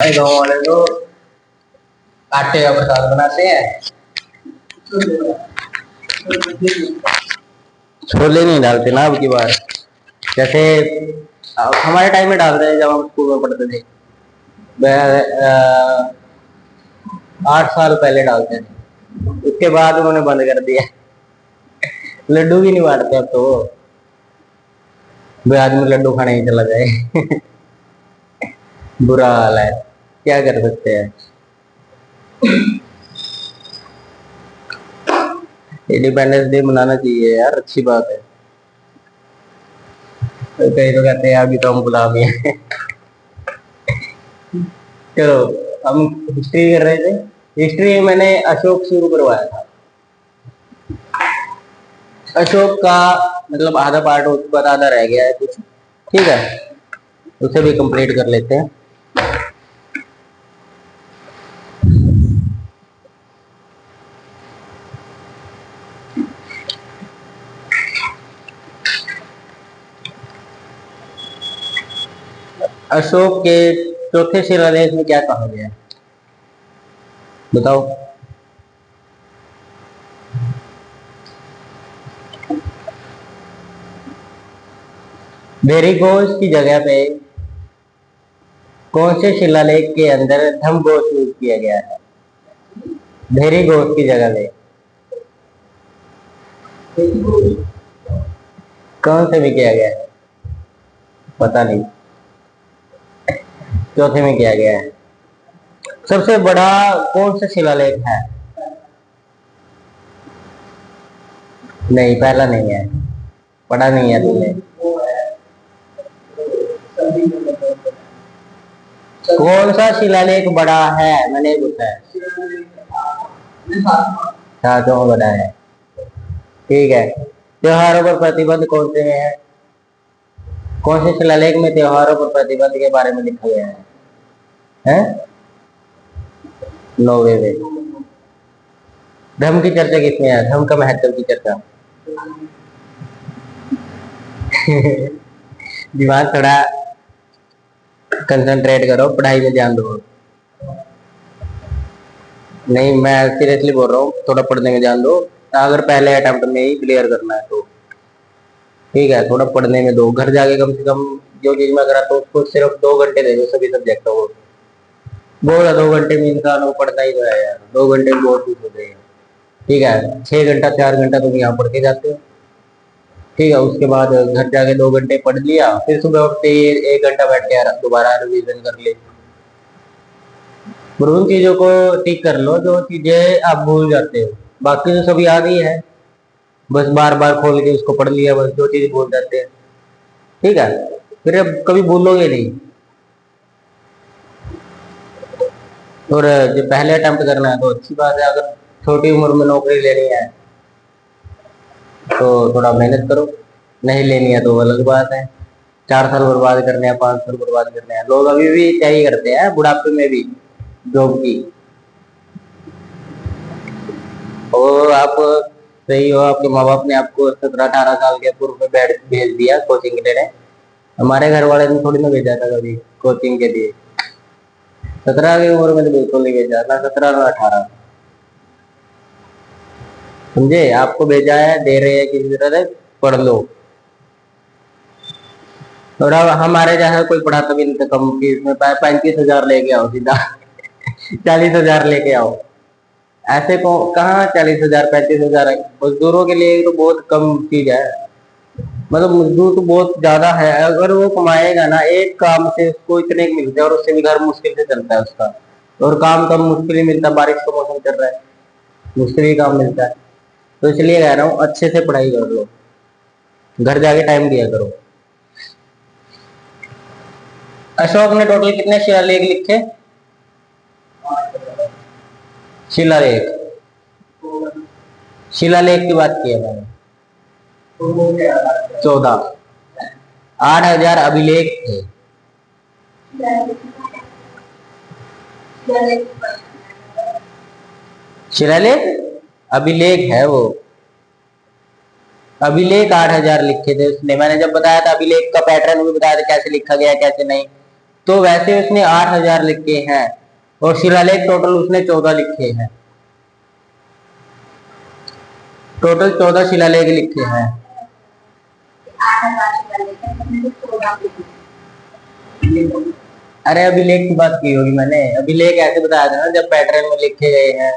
गाँव वाले तो आटे का प्रसाद बनाते हैं, छोले नहीं डालते ना अब की बार। जैसे हमारे टाइम में डालते हैं जब हम स्कूल में पढ़ते थे। 8 साल पहले डालते थे, उसके बाद उन्होंने बंद कर दिया। लड्डू भी नहीं बांटते अब तो। वो आदमी लड्डू खाने ही चला जाए। बुरा हाल है, क्या कर सकते हैं। इंडिपेंडेंस डे मनाना चाहिए यार, अच्छी बात है। तो कई तो कहते हैं अभी तो हम गुलामी है। चलो, हम हिस्ट्री कर रहे थे। हिस्ट्री में मैंने अशोक शुरू करवाया था। अशोक का मतलब आधा पार्ट हो चुका था, आधा रह गया है कुछ। ठीक है, उसे भी कंप्लीट कर लेते हैं। अशोक के चौथे शिलालेख में क्या कहा गया है, बताओ। भेरी घोष की जगह पे कौन से शिलालेख के अंदर धम घोष यूज किया गया है? भेरी घोष की जगह पे कौन से में किया गया है? पता नहीं। चौथे में किया गया है। सबसे बड़ा कौन सा शिलालेख है? नहीं, पहला नहीं है, पढ़ा नहीं है तुमने। कौन सा शिलालेख बड़ा है, मैंने पूछा है। सातवां बड़ा है, ठीक है। त्योहारों पर प्रतिबंध कौन से में है? कौन से शिलालेख में त्योहारों पर प्रतिबंध के बारे में लिखा गया है? हैं? नौवे में। धर्म की चर्चा किसमें है? धर्म का महत्व की चर्चा। दिमाग थोड़ा कंसंट्रेट करो, पढ़ाई में ध्यान दो। नहीं, मैं सीरियसली बोल रहा हूँ, थोड़ा पढ़ने में ध्यान दो। अगर पहले अटेम्प्ट में ही क्लियर करना है तो ठीक है, थोड़ा पढ़ने में दो। घर जाके कम से कम जो चीज मैं करा तो उसको सिर्फ 2 घंटे दे दो सभी सब्जेक्ट को। बहुत है 2 घंटे में इंसान वो पढ़ता ही तो है यार, 2 घंटे में बहुत कुछ हो जाएगा। ठीक है, 6 घंटा 4 घंटा तुम यहाँ पढ़ के जाते हो। ठीक है, उसके बाद घर जाके 2 घंटे पढ़ लिया, फिर सुबह उठते ही 1 घंटा बैठ के दोबारा रिवीजन कर ले। और उन चीजों को टिक कर लो जो चीजें आप भूल जाते हो। बाकी तो सब याद ही है, बस बार बार खोल के उसको पढ़ लिया, बस 2 चीज भूल जाते हैं। ठीक है, फिर अब कभी भूलोगे नहीं। और जो पहले अटेम्प्ट करना है तो अच्छी बात है। अगर छोटी उम्र में नौकरी लेनी है तो थोड़ा मेहनत करो, नहीं लेनी है तो अलग बात है। 4 साल बर्बाद करने हैं, 5 साल बर्बाद करने हैं। लोग अभी भी क्या ही करते हैं बुढ़ापे में भी जॉब की। और आप सही हो, आपके माँ बाप ने आपको 17-18 साल के पूर्व में भेज दिया कोचिंग के लिए। हमारे घर वाले ने थोड़ी ना भेजा था कभी कोचिंग के लिए। 17 की उम्र में तो बिल्कुल नहीं भेजा, ना 17 ना 18। समझे, आपको भेजा है, दे रहे हैं किसी तरह से, पढ़ लो। और अब हमारे जैसा कोई पढ़ाता भी नहीं था कम फीस में। 35,000 लेके आओ सीधा। 40,000 लेके आओ। ऐसे को कहाँ 40,000 35,000 है? मजदूरों के लिए तो बहुत कम चीज है। मतलब मजदूर तो बहुत ज्यादा है। अगर वो कमाएगा ना एक काम से, उसको इतने मिलते हैं और उससे भी घर मुश्किल से चलता है उसका। और काम तो मुश्किल ही मिलता है, बारिश का मौसम चल रहा है, मुश्किल ही काम मिलता है। तो इसलिए कह रहा हूँ अच्छे से पढ़ाई कर लो, घर जाके टाइम दिया करो। अशोक ने टोटल कितने शिलालेख लिखे? शिलालेख, शिलालेख की बात की है मैंने। 14। 8,000 अभिलेख थे। शिलालेख अभिलेख है वो। अभिलेख 8,000 लिखे थे उसने। मैंने जब बताया था अभिलेख का पैटर्न भी बताया था, कैसे लिखा गया कैसे नहीं। तो वैसे उसने 8,000 लिखे हैं, और शिलालेख टोटल उसने 14 लिखे हैं। टोटल 14 शिलालेख लिखे हैं। अरे अभिलेख की बात की होगी मैंने। अभिलेख ऐसे बताया था ना, जब पैटर्न में लिखे गए हैं,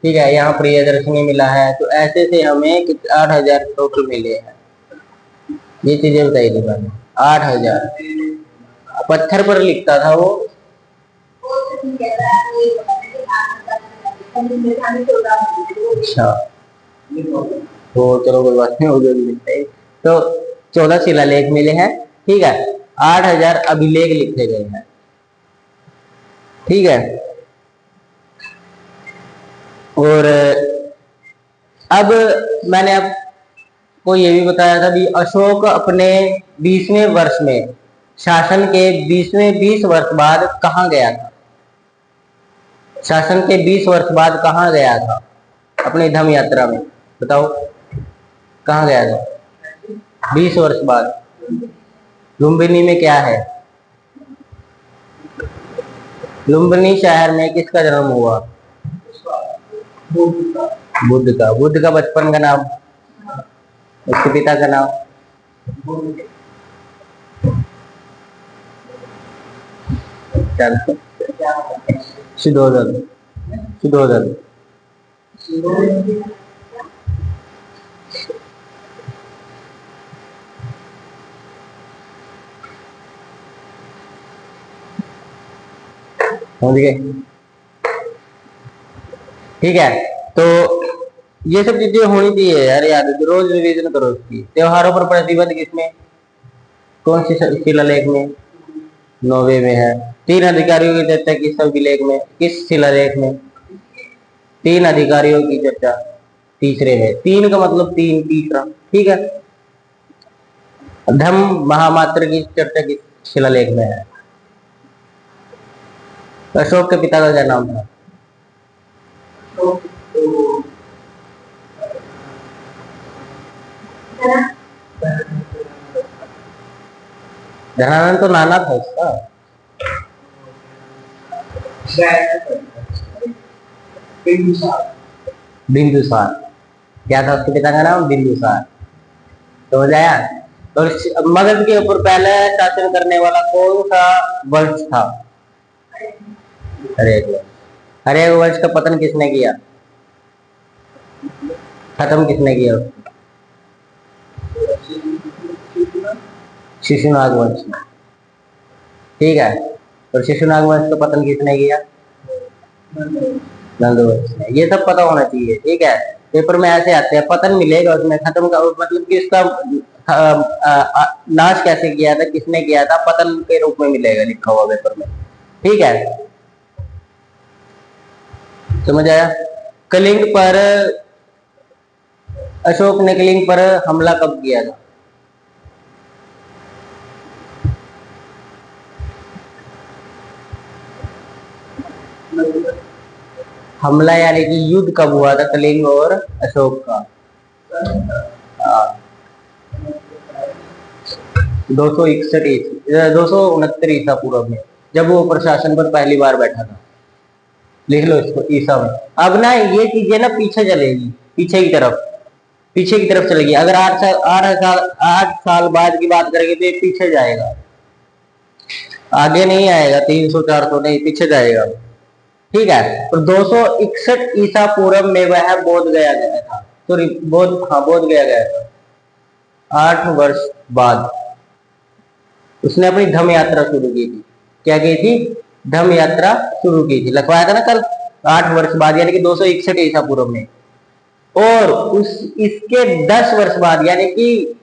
ठीक है, यहाँ प्रियदर्शनी मिला है, तो ऐसे से हमें 8,000 टोटल मिले हैं। ये चीजें बताई थी मैंने। 8,000 पत्थर पर लिखता था वो। अच्छा, तो चलो कोई बात नहीं, हो गई। तो 14 शिलालेख मिले हैं, ठीक है, 8,000 अभिलेख लिखे गए हैं, ठीक है। और अब मैंने आपको ये भी बताया था भी, अशोक अपने 20वें वर्ष में, शासन के 20 वर्ष बाद कहाँ गया था? शासन के 20 वर्ष बाद कहाँ गया था अपनी धम्म यात्रा में? बताओ कहाँ गया था 20 वर्ष बाद? लुम्बिनी में क्या है? लुम्बिनी शहर में किसका जन्म हुआ? बुद्ध का। बुद्ध का बचपन का नाम, उसके पिता का नाम? सुधोधन। सुधोधन। समझ गए? ठीक है, तो ये सब चीजें होनी चाहिए यार, याद रोज रिवीजन करो उसकी। त्योहारों पर प्रतिबंध किसमें, कौन सी शिलालेख में? 9वें में है। 3 अधिकारियों की चर्चा किस अभिलेख में, किस शिलालेख में? 3 अधिकारियों की चर्चा तीसरे में। 3 का मतलब 3, तीसरा, ठीक है। धम्म महामात्र की चर्चा किस शिलालेख में है? अशोक के पिता का क्या नाम था? धनानंद तो नाना था उसका। बिंदुसार। क्या था उसके पिता का नाम? बिंदुसार। तो हो जाया। और मगध के ऊपर पहले शासन करने वाला कौन सा वंश था? हरेक वंश का पतन किसने किया, खत्म किसने किया? शिशुनाग वंश, ठीक है। और शिशुनाग वंश का पतन किसने किया? नंद वंश ने। ये सब पता होना चाहिए, ठीक है। पेपर में ऐसे आते हैं, पतन मिलेगा उसमें, खत्म का मतलब कि इसका नाश कैसे किया था, किसने किया था, पतन के रूप में मिलेगा लिखा हुआ पेपर में, ठीक है। समझ आया? कलिंग पर, अशोक ने कलिंग पर हमला कब किया था? हमला यानी कि युद्ध कब हुआ था कलिंग और अशोक का? 269 ईसा पूर्व में, जब वो प्रशासन पर पहली बार बैठा था। लिख लो इसको, ईसा में। अब ना ये चीजें ना पीछे चलेगी, पीछे की तरफ, पीछे की तरफ चलेगी। अगर 8 साल बाद की बात करेंगे तो ये पीछे जाएगा, आगे नहीं आएगा। 300-400 नहीं, पीछे जाएगा, ठीक है। तो 261 ईसा पूर्व में वह बोध गया गया था। सॉरी, बोध गया गया था। 8 वर्ष बाद उसने अपनी धम्म यात्रा शुरू की थी। क्या की थी? धम्म यात्रा शुरू की थी। लिखवाया था ना कल, 8 वर्ष बाद यानी कि 261 ईसा पूर्व में। और इसके 10 वर्ष बाद यानी कि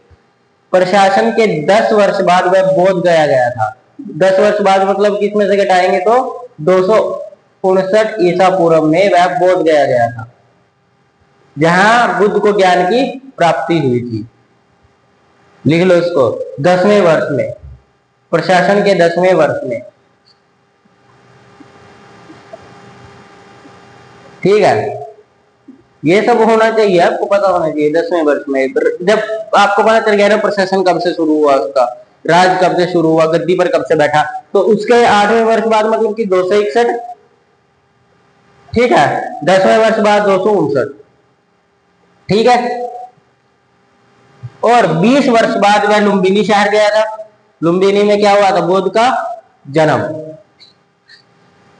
प्रशासन के 10 वर्ष बाद वह बोध गया गया था। 10 वर्ष बाद मतलब किसमें से घटाएंगे तो 259 ईसा पूर्व में वह बोध गया गया था, जहां बुद्ध को ज्ञान की प्राप्ति हुई थी। लिख लो इसको, 10वें वर्ष में, प्रशासन के 10वें वर्ष में, ठीक है। ये सब होना चाहिए, आपको पता होना चाहिए 10वें वर्ष में। जब आपको पता चल गया ना प्रशासन कब से शुरू हुआ उसका, राज कब से शुरू हुआ, गद्दी पर कब से बैठा, तो उसके 8वें वर्ष बाद मतलब कि 261, ठीक है, 10वें वर्ष बाद 259, ठीक है, और 20 वर्ष बाद वह लुम्बिनी शहर गया था। लुम्बिनी में क्या हुआ था, बुद्ध का जन्म।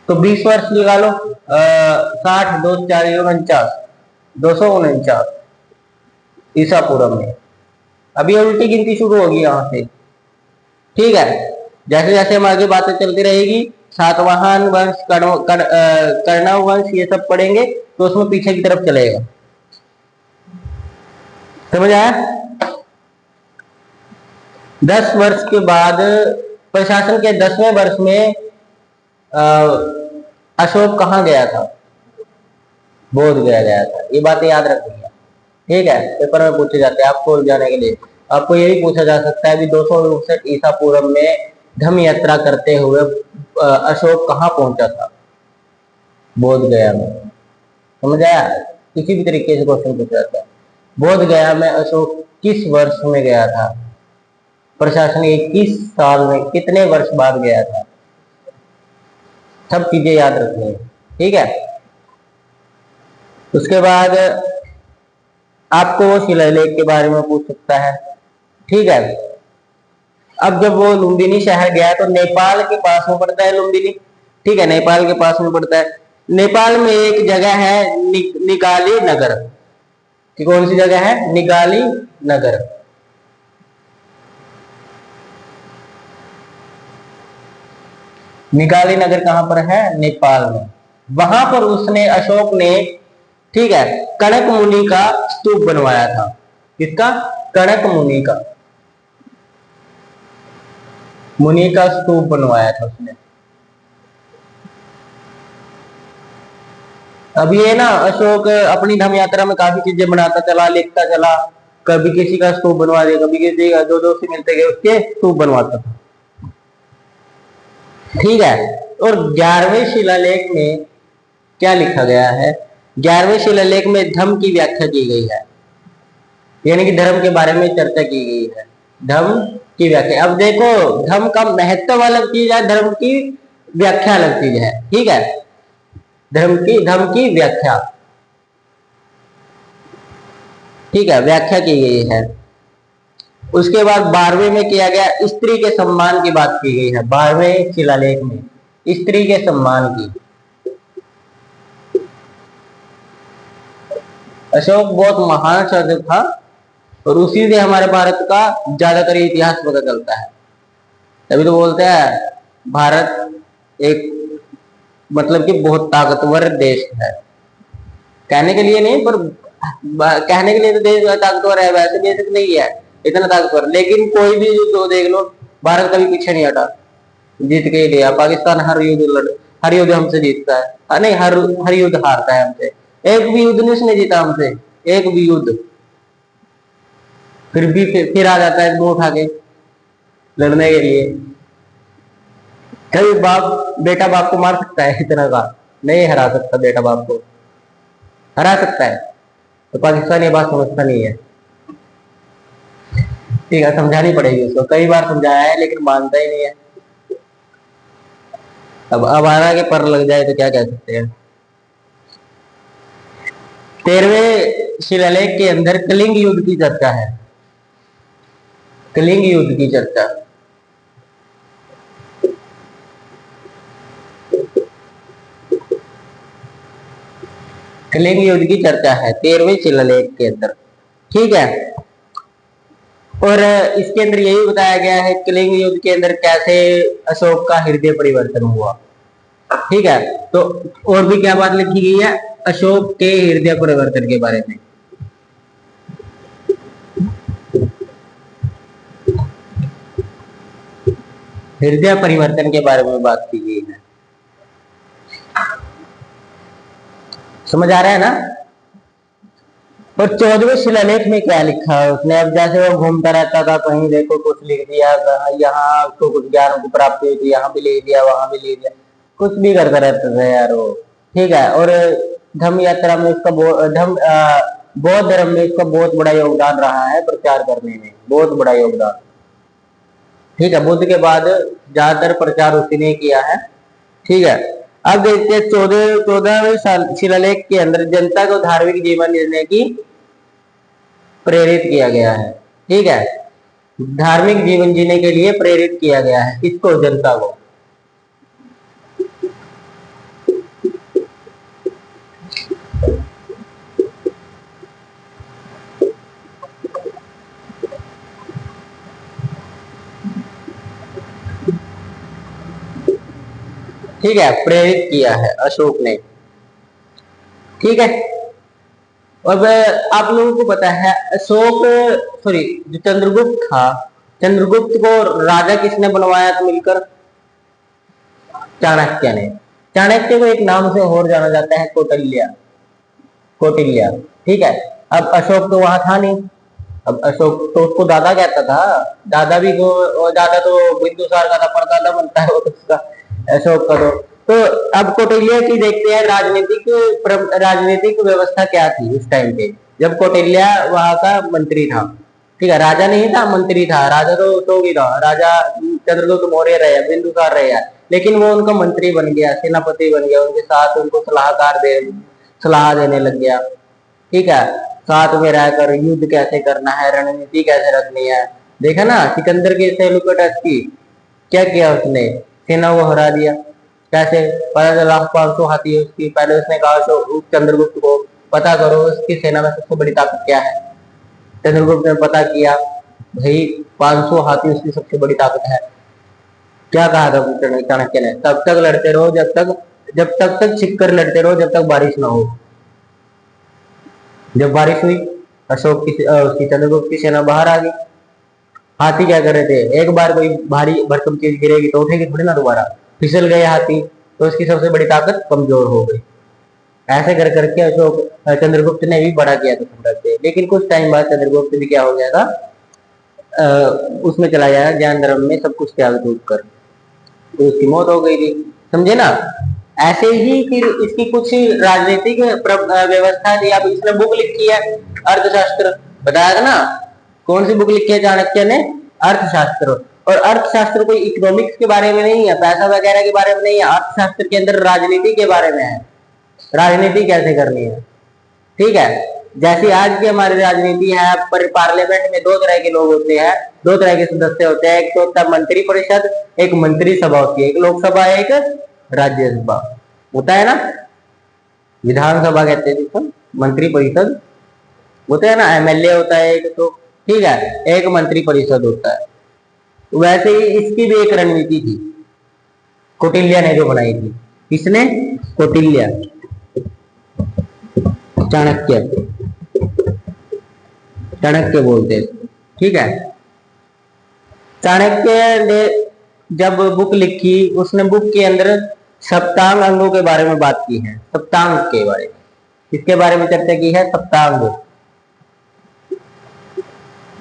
तो 20 वर्ष निकालो, 60 2 40 49, 249 ईसा पूर्व में। अभी उल्टी गिनती शुरू होगी यहां से, ठीक है। जैसे जैसे हम आगे बातें चलती रहेगी, सातवाहन वंश, कर्ण वंश, ये सब पढ़ेंगे तो उसमें पीछे की तरफ चलेगा। समझ आया? 10 वर्ष के बाद प्रशासन के 10वें वर्ष में अशोक कहाँ गया था, बोध गया गया था। ये बातें याद रखनी है, ठीक है, पेपर में पूछे जाते हैं आपको जाने के लिए। आपको ये भी पूछा जा सकता है कि 259 ईसा पूर्व में धम्म यात्रा करते हुए अशोक कहाँ पहुंचा था, बोध गया में। समझ आया? किसी भी तरीके से क्वेश्चन पूछा जाता है। बोध गया में अशोक किस वर्ष में गया था, प्रशासन 21 साल में कितने वर्ष बाद गया था, सब चीजें याद रखनी है, ठीक है। उसके बाद आपको वो शिलालेख के बारे में पूछ सकता है, ठीक है। अब जब वो लुम्बिनी शहर गया तो नेपाल के पास में पड़ता है लुम्बिनी, ठीक है, नेपाल के पास में पड़ता है। नेपाल में एक जगह है निगाली नगर, कि कौन सी जगह है, निगाली नगर। निगाली नगर कहां पर है, नेपाल में। वहां पर उसने, अशोक ने, ठीक है, कणक मुनि का स्तूप बनवाया था। किसका, कणक मुनि का, मुनि का स्तूप बनवाया था उसने। अब ये ना अशोक अपनी धर्म यात्रा में काफी चीजें बनाता चला, लिखता चला, कभी किसी का स्तूप बनवा दिया, कभी किसी का, जो दोस्त मिलते गए उसके स्तूप बनवाता था, ठीक है। और 11वें शिलालेख में क्या लिखा गया है, 11वें शिलालेख में धम्म की व्याख्या की गई है, यानी कि धर्म के बारे में चर्चा की गई है, धर्म की व्याख्या। अब देखो, धर्म का महत्व अलग चीज है, धर्म की व्याख्या अलग चीज है, ठीक है। धर्म की व्याख्या, ठीक है, व्याख्या की गई है। उसके बाद 12वें में किया गया, स्त्री के सम्मान की बात की गई है। 12वें शिलालेख में स्त्री के सम्मान की। अशोक बहुत महान शासक था और उसी से हमारे भारत का ज्यादातर इतिहास पता चलता है। तभी तो बोलते हैं भारत एक मतलब कि बहुत ताकतवर देश है। कहने के लिए नहीं, पर कहने के लिए तो देश ताकतवर है, वैसे बेसिक नहीं है इतना ताकतवर। लेकिन कोई भी युद्ध देख लो, भारत कभी पीछे नहीं हटा, जीत के ही लिया। पाकिस्तान हर युद्ध हमसे जीतता है, नहीं, हर युद्ध हारता है हमसे। एक भी युद्ध नहीं उसने जीता हमसे, एक भी युद्ध। फिर भी फिर आ जाता है मुंह उठा के लड़ने के लिए। कभी बेटा बाप को मार सकता है इतना का, नहीं हरा सकता, बेटा बाप को हरा सकता है। तो पाकिस्तान ये बात समझता नहीं है, ठीक है, समझानी पड़ेगी उसको। कई बार समझाया है लेकिन मानता ही नहीं है। अब आवारा के पर लग जाए तो क्या कह सकते हैं। 13वें शिलालेख के अंदर कलिंग युद्ध की चर्चा है, कलिंग युद्ध की चर्चा। कलिंग युद्ध की चर्चा है 13वें शिलालेख के अंदर, ठीक है। और इसके अंदर यही बताया गया है कलिंग युद्ध के अंदर कैसे अशोक का हृदय परिवर्तन हुआ, ठीक है। तो और भी क्या बात लिखी गई है अशोक के हृदय परिवर्तन के बारे में। हृदय परिवर्तन के बारे में बात की गई है, समझ आ रहा है ना। और 14वें शिलालेख में क्या लिखा है उसने, अब जैसे वो घूमता रहता था, कहीं देखो कुछ लिख दिया, यहाँ उसको कुछ ज्ञान की प्राप्ति हुई थी, यहाँ भी लिख दिया, वहां भी लिख दिया, कुछ भी करता रहता था यार वो, ठीक है। और धम्म यात्रा में उसका बौद्ध धर्म में इसका बहुत बड़ा योगदान रहा है, प्रचार करने में बहुत बड़ा योगदान। ठीक है, बुद्ध के बाद ज्यादातर प्रचार उसी ने किया है। ठीक है, अब देखते हैं 14वें शिलालेख के अंदर जनता को धार्मिक जीवन जीने की प्रेरित किया गया है। ठीक है, धार्मिक जीवन जीने के लिए प्रेरित किया गया है इसको, जनता को। ठीक है, प्रेरित किया है अशोक ने। ठीक है, अब आप लोगों को पता है अशोक, सॉरी, जो चंद्रगुप्त था, चंद्रगुप्त को राजा किसने बनवाया था मिलकर? चाणक्य ने। चाणक्य को एक नाम से और जाना जाता है, कौटिल्य। कौटिल्य। ठीक है, अब अशोक तो वहां था नहीं। अब अशोक तो उसको दादा कहता था, दादा भी को, दादा तो बिंदुसार का था, परदादा बनता है वो तो उसका, अशोक का तो अब कौटिल्य की देखते हैं राजनीतिक व्यवस्था क्या थी उस टाइम पे, जब कौटिल्य वहां का मंत्री था। ठीक है, राजा नहीं था, मंत्री था। राजा तो अशोक ही था, राजा चंद्रगुप्त मौर्य रहे, बिंदुसार रहे, लेकिन वो उनका मंत्री बन गया, सेनापति बन गया, उनके साथ उनको सलाह देने लग गया। ठीक है, साथ में रहकर युद्ध कैसे करना है, रणनीति कैसे रखनी है। देखा ना सिकंदर के सेल्यूकस की, क्या किया उसने? सेना को हरा दिया। कैसे? पता चला 500 हाथी है उसकी। पहले उसने कहा चंद्रगुप्त को पता करो उसकी सेना में सबसे बड़ी ताकत क्या है। चंद्रगुप्त ने पता किया, भाई 500 हाथी उसकी सबसे बड़ी ताकत है। क्या कहा था चाणक्य ने? तब तक लड़ते रहो जब तक छिप कर लड़ते रहो, जब तक बारिश ना हो। जब बारिश हुई, अशोक की उसकी चंद्रगुप्त की सेना बाहर आ गई। हाथी क्या कर रहे थे? एक बार कोई भारी भरकम चीज गिरेगी तो उठेगी थोड़ी ना दोबारा, फिसल गए हाथी तो उसकी सबसे बड़ी ताकत कमजोर हो गई। ऐसे कर करके अशोक चंद्रगुप्त ने भी बड़ा किया था साम्राज्य। लेकिन कुछ टाइम बाद चंद्रगुप्त भी क्या हो गया था, उसमें चला गया ज्ञान धर्म में, सब कुछ त्याग दूध कर, तो उसकी मौत हो गई थी। समझे ना? ऐसे ही फिर इसकी कुछ राजनीतिक व्यवस्था थी। अब इसने बुक लिखी है अर्थशास्त्र, बताया था ना। कौन सी बुक लिखी है चाणक्य ने? अर्थशास्त्र। और अर्थशास्त्र कोई इकोनॉमिक्स के बारे में नहीं है, पैसा वगैरह के बारे में नहीं है। अर्थशास्त्र के अंदर राजनीति के बारे में है, राजनीति कैसे करनी है। ठीक है, जैसी आज की हमारी राजनीति है, पर पार्लियामेंट में दो तरह के लोग होते हैं, दो तरह के सदस्य होते हैं। एक तो होता है मंत्री परिषद, एक मंत्री सभा होती है, एक लोकसभा है, एक राज्यसभा होता है ना। विधानसभा कहते हैं जिसको, मंत्री परिषद होता है ना, एमएलए होता है एक तो। ठीक है, एक मंत्री परिषद होता है। वैसे ही इसकी भी एक रणनीति थी, कौटिल्य ने जो बनाई थी। किसने? कौटिल्य, चाणक्य, चाणक्य बोलते हैं। ठीक है, चाणक्य ने जब बुक लिखी, उसने बुक के अंदर सप्तांग अंगों के बारे में बात की है। सप्तांग के बारे में, किसके बारे में चर्चा की है? सप्तांग।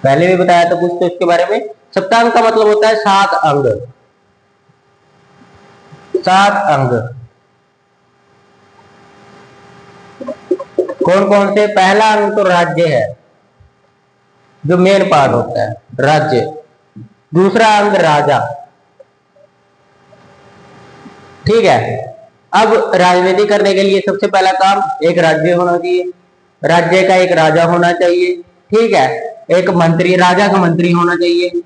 पहले भी बताया था कुछ तो इसके बारे में। सप्तांग का मतलब होता है 7 अंग। 7 अंग कौन कौन से? पहला अंग तो राज्य है, जो मेन पार्ट होता है, राज्य। दूसरा अंग राजा। ठीक है, अब राजनीति करने के लिए सबसे पहला काम, एक राज्य होना चाहिए, राज्य का एक राजा होना चाहिए। ठीक है, एक मंत्री, राजा का मंत्री होना चाहिए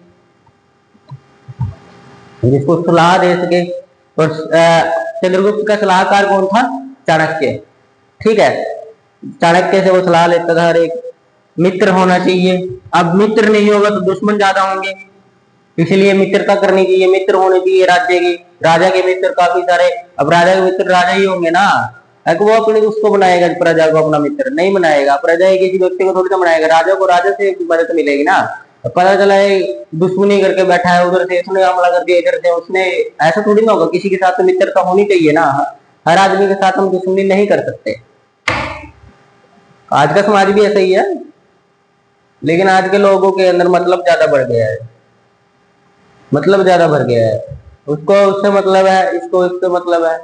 जिसको सलाह दे सके। और चंद्रगुप्त का सलाहकार कौन था? चाणक्य। ठीक है, चाणक्य से वो सलाह लेता था। हर एक मित्र होना चाहिए। अब मित्र नहीं होगा तो दुश्मन ज्यादा होंगे, इसलिए मित्रता करनी चाहिए, मित्र होने चाहिए राज्य की। राजा के मित्र काफी सारे। अब राजा के मित्र राजा ही होंगे ना, वो अपने उसको बनाएगा प्रजा को अपना मित्र नहीं बनाएगा, प्रजा किसी व्यक्ति को थोड़ी ना बनाएगा। राजा को राजा से मदद मिलेगी ना। पता चला है दुश्मनी करके बैठा है, उधर से उसने हमला कर दिया, इधर से उसने, ऐसा थोड़ी ना होगा। किसी के साथ तो मित्रता होनी चाहिए ना। हर आदमी के साथ हम दुश्मनी नहीं कर सकते। आज का समाज भी ऐसा ही है, लेकिन आज के लोगों के अंदर मतलब ज्यादा बढ़ गया है, मतलब ज्यादा बढ़ गया है। उसको उससे मतलब है, इसको इससे मतलब है,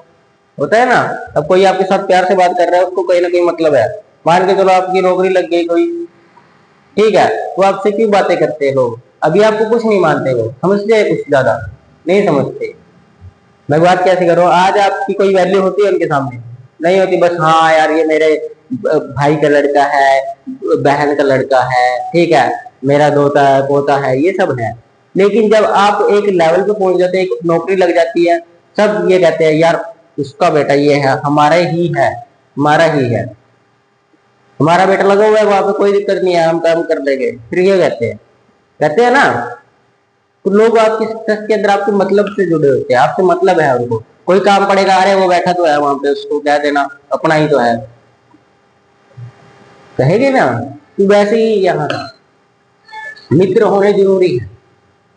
होता है ना। अब कोई आपके साथ प्यार से बात कर रहा है, उसको कहीं ना कहीं मतलब है। मान के चलो आपकी नौकरी लग गई कोई, ठीक है, वो आपसे क्यों बातें करते हैं लोग? अभी आपको कुछ नहीं मानते, वो समझते हैं कुछ ज्यादा नहीं समझते। मैं बात कैसे कर रहा हूँ, आज आपकी कोई वैल्यू होती है उनके सामने? नहीं होती। बस हाँ यार ये मेरे भाई का लड़का है, बहन का लड़का है, ठीक है, मेरा दोता है, पोता है, ये सब है। लेकिन जब आप एक लेवल पे पहुंच जाते हैं, एक नौकरी लग जाती है, सब ये कहते हैं यार उसका बेटा ये है, हमारा ही है, हमारा ही है, हमारा बेटा लगा हुआ है वहां पे, कोई दिक्कत नहीं है, हम काम कर लेंगे। फिर ये कहते हैं ना। तो लोग आपकी सक्सेस के अंदर आपके मतलब से जुड़े होते हैं, आपसे मतलब है उनको। कोई काम पड़ेगा, अरे वो बैठा तो है वहां पे, उसको कह देना, अपना ही तो है, कहेंगे ना। तो वैसे ही यहाँ मित्र होने जरूरी है,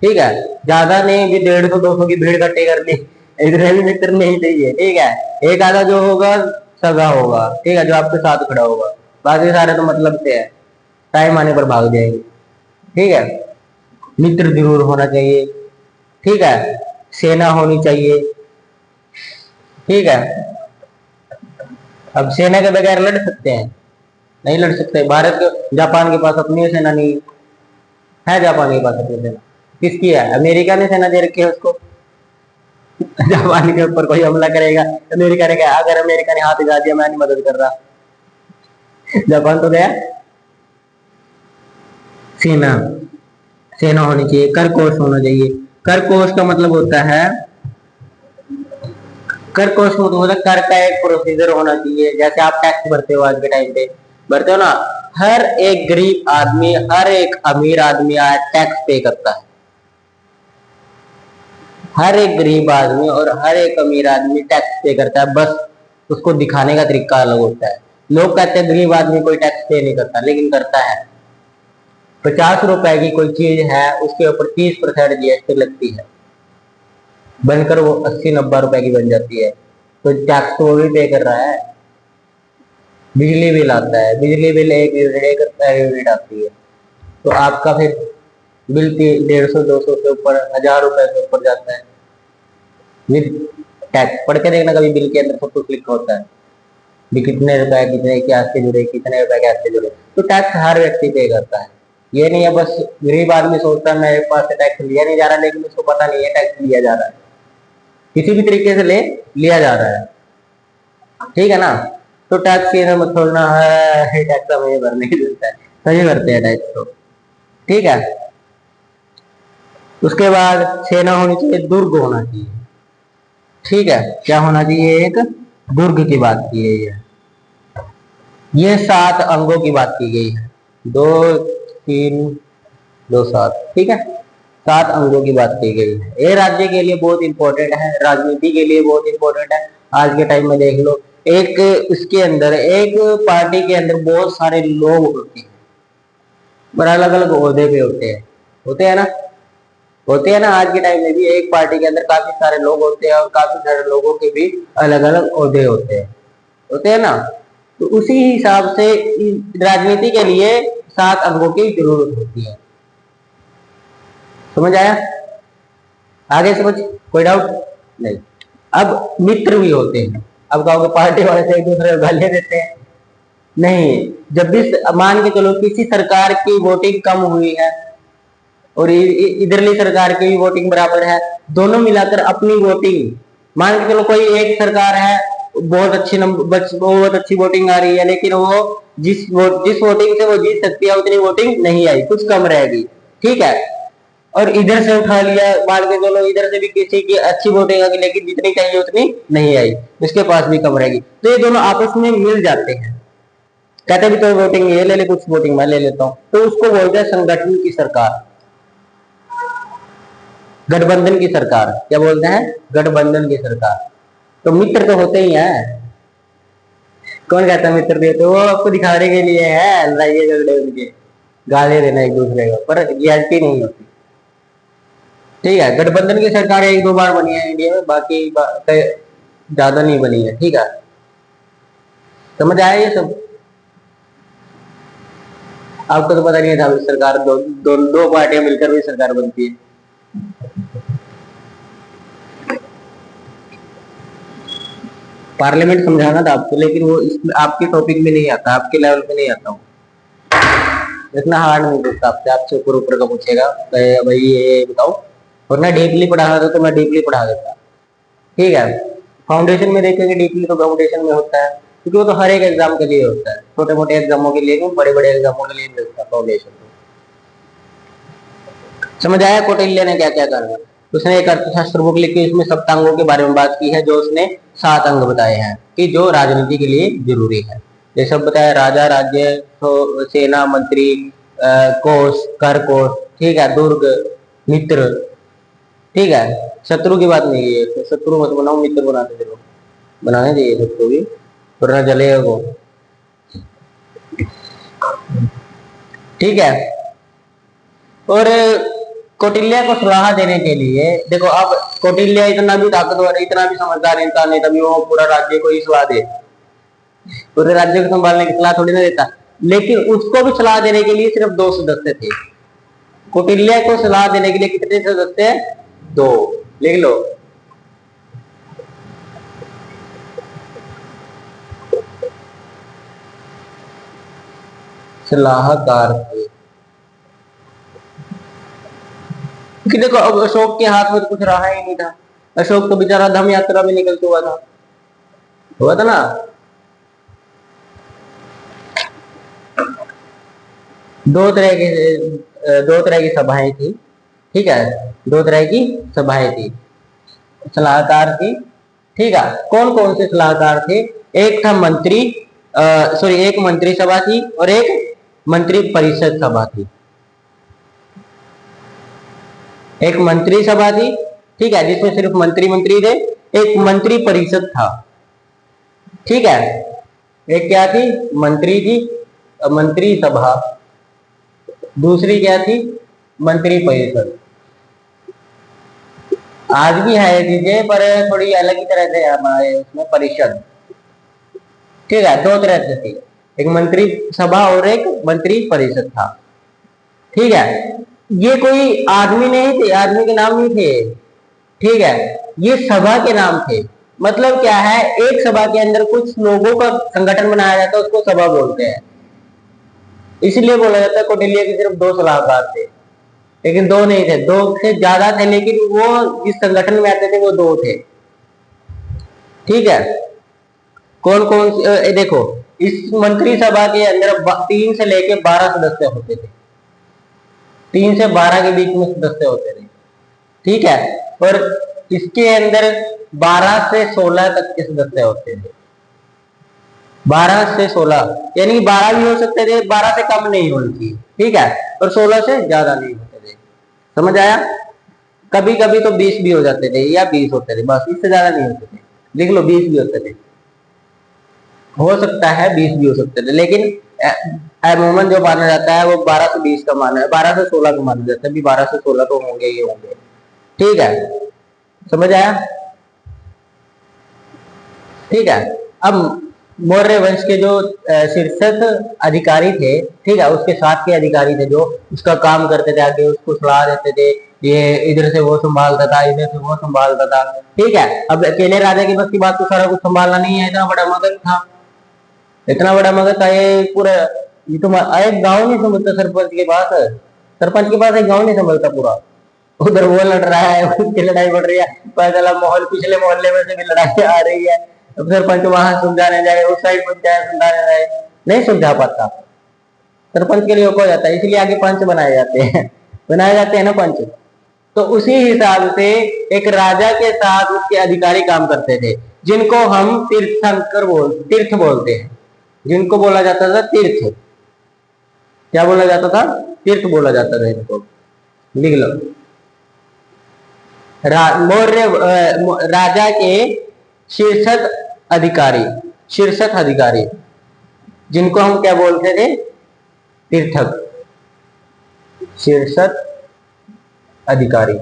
ठीक है। ज्यादा नहीं भी 150-200 की भीड़ इकट्ठी करनी, इतने भी मित्र नहीं चाहिए, ठीक है। एक आधा जो होगा सगा होगा, ठीक है, जो आपके साथ खड़ा होगा, बाकी सारे तो मतलब से है, टाइम आने पर भाग जाएंगे, ठीक है। मित्र जरूर होना चाहिए, ठीक है। सेना होनी चाहिए, ठीक है। अब सेना के बगैर लड़ सकते हैं? नहीं लड़ सकते। भारत के, जापान के पास अपनी सेना नहीं है, जापान के पास अपनी सेना किसकी है? अमेरिका ने सेना दे रखी है उसको। जापान के ऊपर कोई हमला करेगा, अमेरिका ने कहा, अगर अमेरिका ने हाथ हिला दिया मैं नहीं मदद कर रहा, जापान तो गया। सेना, सेना होनी चाहिए, कर कोष होना चाहिए। कर कोष का मतलब होता है, कर कोष मतलब होता है कर का एक प्रोसीजर होना चाहिए। जैसे आप टैक्स भरते हो, आज के टाइम पे भरते हो ना, हर एक गरीब आदमी, हर एक अमीर आदमी आज टैक्स पे करता है। हर एक गरीब आदमी और हर एक अमीर आदमी टैक्स पे करता है, बस उसको दिखाने का तरीका अलग होता है। लोग कहते हैं गरीब आदमी कोई टैक्स पे नहीं करता, लेकिन करता है। 50 रुपए की कोई चीज है, उसके ऊपर 30% जीएसटी लगती है, बनकर वो 80-90 रुपए की बन जाती है, तो टैक्स तो वो भी पे कर रहा है। बिजली बिल आता है, बिजली बिल एक यूनिट आती है, तो आपका फिर बिल 150-200 से ऊपर, 1000 रुपए से ऊपर जाता है विद टैक्स। पढ़ के देखना कभी, बिल के अंदर सब कुछ लिखा होता है भी कितने रुपए, कितने क्या से जुड़े, कितने रुपए कैसे जुड़े। तो टैक्स हर व्यक्ति पे करता है। ये नहीं है बस गरीब आदमी सोचता है मेरे पास से टैक्स लिया नहीं जा रहा, लेकिन उसको पता नहीं है टैक्स लिया जा रहा है, किसी भी तरीके से लिया जा रहा है, ठीक है ना। तो टैक्स की मत छोड़ना है, टैक्स हमें भरने की जरूरत है, सही भरते हैं टैक्स तो, ठीक है। उसके बाद सेना होनी चाहिए, दुर्ग होना चाहिए, ठीक है। क्या होना चाहिए? एक दुर्ग की बात की गई है। ये 7 अंगों की बात की गई है, 2 3 2 7, ठीक है। 7 अंगों की बात की गई है। ये राज्य के लिए बहुत इंपॉर्टेंट है, राजनीति के लिए बहुत इंपॉर्टेंट है। आज के टाइम में देख लो, एक उसके अंदर, एक पार्टी के अंदर बहुत सारे लोग होते हैं, पर अलग अलग ओहदे पे होते हैं ना, होते हैं ना। आज के टाइम में भी एक पार्टी के अंदर काफी सारे लोग होते हैं, और काफी सारे लोगों के भी अलग अलग ओहदे होते हैं ना। तो उसी हिसाब से राजनीति के लिए 7 अंगों की जरूरत होती है। समझ आया? आगे समझ, कोई डाउट नहीं। अब मित्र भी होते हैं। अब कहोगे पार्टी वाले से एक दूसरे को गालियां देते हैं, नहीं। जब भी मान के चलो किसी सरकार की वोटिंग कम हुई है और इधरली सरकार की भी वोटिंग बराबर है, दोनों मिलाकर अपनी वोटिंग, मान के चलो कोई एक सरकार है, बहुत अच्छी वोटिंग आ रही है, लेकिन वो जिस वोटिंग से वो जीत सकती है उतनी वोटिंग नहीं आई, कुछ कम रहेगी, ठीक है। और इधर से उठा लिया, मान के चलो इधर से भी किसी की अच्छी वोटिंग आ गई, लेकिन जितनी चाहिए उतनी नहीं आई, उसके पास भी कम रहेगी, तो ये दोनों आपस में मिल जाते हैं। कहते भी तो वोटिंग ये ले ले, कुछ वोटिंग मैं ले लेता हूँ, तो उसको बोलते हैं संगठन की सरकार, गठबंधन की सरकार। क्या बोलते हैं? गठबंधन की सरकार। तो मित्र तो होते ही हैं। कौन कहता है मित्र देते? वो आपको दिखाने के लिए है, लड़ाई झगड़े उनके, गाली देना एक दूसरे को, पर रियलिटी नहीं होती, ठीक है। गठबंधन की सरकार 1-2 बार बनी है इंडिया में, बाकी ज्यादा नहीं बनी है, ठीक है। समझ आया ये सब? आपको तो पता नहीं था सरकार दो पार्टियां मिलकर भी सरकार बनती है। पार्लियामेंट समझाना था आपको, लेकिन वो इसमें आपके टॉपिक में नहीं आता, आपके लेवल पे नहीं आता हूँ। इतना हार्ड नहीं पूछता आपसे, आपसे ऊपर ऊपर का पूछेगा भाई ये बताओ, और ना डीपली पढ़ाना था तो मैं डीपली पढ़ा देता। ठीक है, फाउंडेशन में देखेंगे डीपली तो फाउंडेशन में होता है, क्योंकि वो तो हर एक एग्जाम के लिए होता है, छोटे मोटे एग्जामों के लिए नहीं, बड़े बड़े एग्जामों के लिए भी होता है फाउंडेशन। समझ आया कौटिल्य ने क्या क्या करा? उसने एक अर्थशास्त्र बुक लिखी, उसमें सप्तांगों के बारे में बात की है, जो उसने 7 अंग बताए हैं कि जो राजनीति के लिए जरूरी है। ये सब बताया, राजा, राज्य, तो सेना, मंत्री, कोष, कर कोष, ठीक है, दुर्ग, मित्र, ठीक है, शत्रु की बात नहीं है, तो शत्रु मत बनाओ, मित्र बनाते चलो, बनाने चाहिए शत्रु भी, वरना जलेगा वो। ठीक है, और कौटिल्य को सलाह देने के लिए देखो, अब कौटिल्य इतना भी ताकतवर, इतना भी समझदार इंसान नहीं, तभी वो पूरा राज्य को ही सलाह दे, पूरे राज्य को संभालने की सलाह थोड़ी ना देता। लेकिन उसको भी सलाह देने के लिए सिर्फ 2 सदस्य थे। कौटिल्य को सलाह देने के लिए कितने सदस्य? 2, लिख लो। सलाहकार थे, कि देखो अब अशोक के हाथ में तो कुछ रहा ही नहीं था, अशोक तो बेचारा धम यात्रा में निकल हुआ था ना। दो तरह की सभाएं थी, ठीक है, 2 तरह की सभाएं थी, सलाहकार थी। ठीक है, कौन कौन से सलाहकार थे? एक था मंत्री, एक मंत्री सभा थी और एक मंत्री परिषद सभा थी। एक मंत्री सभा थी, ठीक है, जिसमें सिर्फ मंत्री मंत्री थे। एक मंत्री परिषद था, ठीक है, एक क्या थी? मंत्री थी, मंत्री सभा। दूसरी क्या थी? मंत्री परिषद। आज भी है ये चीजें, पर थोड़ी अलग ही तरह से हमारे उसमें परिषद। ठीक है, 2 तरह से थी, एक मंत्री सभा और एक मंत्री परिषद था। ठीक है, ये कोई आदमी नहीं थे, आदमी के नाम नहीं थे, ठीक है, ये सभा के नाम थे। मतलब क्या है, एक सभा के अंदर कुछ लोगों का संगठन बनाया जाता है, उसको सभा बोलते हैं। इसलिए बोला जाता है कौटिल्य के सिर्फ 2 सलाहकार थे, लेकिन 2 नहीं थे, 2 से ज्यादा थे, लेकिन वो जिस संगठन में आते थे वो 2 थे। ठीक है, कौन कौन देखो, इस मंत्री सभा के अंदर 3 से लेके 12 सदस्य होते थे, 3 से 12 के बीच में सदस्य होते थे। ठीक है, और इसके अंदर 12 से 16 तक के सदस्य होते थे, 12 से 16, यानी 12 भी हो सकते थे, 12 से कम नहीं होनी चाहिए, ठीक है, और 16 से ज्यादा नहीं होते थे। समझ आया? कभी कभी तो 20 भी हो जाते थे या 20 होते थे, बस, इससे ज्यादा नहीं होते थे। लिख लो, 20 भी होते थे, हो सकता है 20 भी हो सकते थे, लेकिन अमूमन जो माना जाता है वो 12 से 20 का माना है, 12 से 16 का माना जाता है, भी 12 से 16 तो होंगे ही होंगे। ठीक है, समझ आया? ठीक है, अब मौर्य वंश के जो शीर्षक अधिकारी थे, ठीक है, उसके साथ के अधिकारी थे जो उसका काम करते थे, आगे उसको सलाह देते थे, ये इधर से वो संभालता था, इधर से वो संभालता था। ठीक है, अब अकेले राजा की बस की बात तो सारा कुछ संभालना नहीं है, इतना बड़ा मगध था, इतना बड़ा मगध था ये पूरा, ये तो एक गांव नहीं संभलता, सरपंच के पास एक गांव नहीं संभलता पूरा, उधर वो लड़ रहा है, उसकी लड़ाई बढ़ रही है, पता चला मोहल्ले पिछले मोहल्ले में से भी लड़ाई आ रही है, अब सरपंच वहां समझाने जाए, उस साइड पंचायत समझाने जाए, नहीं समझा पाता, सरपंच के लिए हो जाता है, इसलिए आगे पंच बनाए जाते हैं, बनाए जाते हैं ना पंच। तो उसी हिसाब से एक राजा के साथ उसके अधिकारी काम करते थे, जिनको हम तीर्थ बोलते हैं, जिनको बोला जाता था तीर्थ। क्या बोला जाता था? तीर्थ बोला जाता था इनको, लिख लो। मौर्य राजा के शीर्षक अधिकारी, शीर्षक अधिकारी, जिनको हम क्या बोलते थे? तीर्थक, शीर्षक अधिकारी।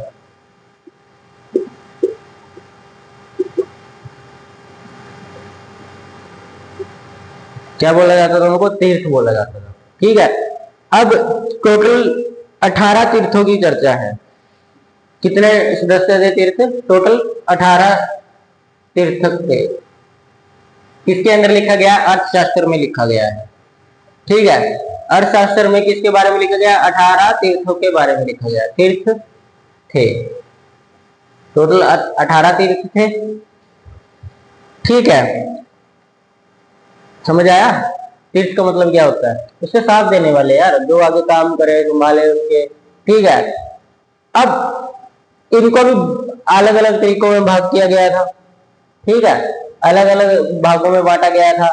क्या बोला जाता था उनको? तीर्थ बोला जाता था। ठीक है, अब टोटल 18 तीर्थों की चर्चा है। कितने सदस्य थे तीर्थ? टोटल 18 तीर्थक थे। किसके अंदर लिखा गया? अर्थशास्त्र में लिखा गया है। ठीक है, अर्थशास्त्र में किसके बारे में लिखा गया? 18 तीर्थों के बारे में लिखा गया। तीर्थ थे, टोटल 18 तीर्थ थे। ठीक है, समझ आया? तीर्थ का मतलब क्या होता है? उससे साथ देने वाले यार, जो आगे काम करे, संभाले उसके। ठीक है, अब इनको भी अलग अलग तरीकों में भाग किया गया था। ठीक है, अलग अलग भागों में बांटा गया था।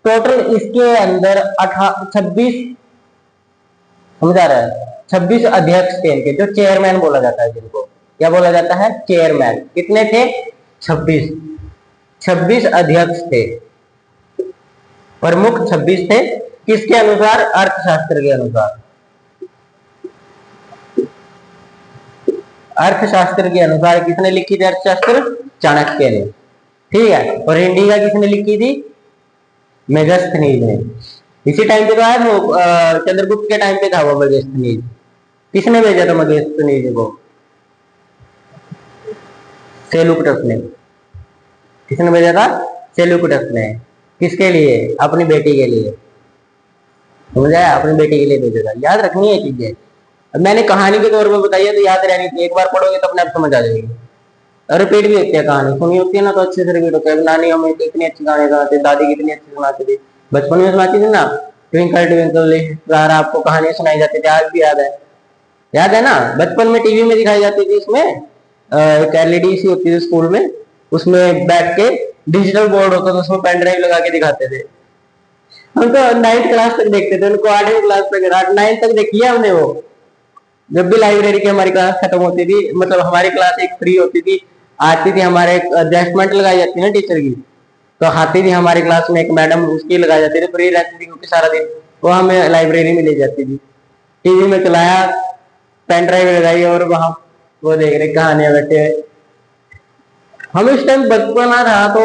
टोटल इसके अंदर 26, समझ आ रहा है, 26 अध्यक्ष थे इनके, जो चेयरमैन बोला जाता है, जिनको क्या बोला जाता है? चेयरमैन। कितने थे? 26। 26 अध्यक्ष थे, प्रमुख 26 थे। किसके अनुसार? अर्थशास्त्र के अनुसार। अर्थशास्त्र के अनुसार किसने लिखी थी अर्थशास्त्र? चाणक्य ने। ठीक है, और इंडिया किसने लिखी थी? मेगास्थनीज ने। इसी टाइम पे तो आया था, चंद्रगुप्त के टाइम पे था वो मेगास्थनीज। किसने भेजा था मेगास्थनीज को? सेल्यूकस ने। किसने भेजा था? सेल्यूकस ने। किसके लिए? अपनी बेटी के लिए। समझ आया? अपनी बेटी के लिए भेजा था। याद रखनी है चीजें। अब मैंने कहानी के तौर पर बताई है तो याद रहनी चाहिए, एक बार पढ़ोगे तो अपने आप समझ आ जाएगी। और रिपीट भी होती है, कहानी सुनी होती है ना तो अच्छे से रिपीट होता है। नानी हमें कितनी अच्छी कहानी सुनाती, दादी कितनी अच्छी सुनाती थी, बचपन में सुनाती थी ना। ट्विंकल ट्विंकल स्टार आपको कहानियां सुनाई जाती थी, आज भी याद है? याद है ना? बचपन में टीवी में दिखाई जाती थी। इसमें एक एलईडी सी होती थी स्कूल में, उसमें बैठ के डिजिटल बोर्ड होता था, उसमें पेन ड्राइव लगा के दिखाते थे। हम तो 9th क्लास तक देखते थे उनको, 8वीं क्लास तक, 9th तक देखी है हमने वो। जब भी लाइब्रेरी की हमारी क्लास खत्म होती थी, मतलब हमारी क्लास एक फ्री होती थी, आती थी, हमारे एडजस्टमेंट लगाई जाती ना टीचर की, तो आती थी हमारी क्लास में एक मैडम, उसकी लगाई जाती थी, फ्री रहती थी क्योंकि सारा दिन, वो हमें लाइब्रेरी में ले जाती थी। टीवी में चलाया, पेन ड्राइव लगाई और वहां वो देख रहे कहानियां बैठे। हम इस टाइम बचपना था तो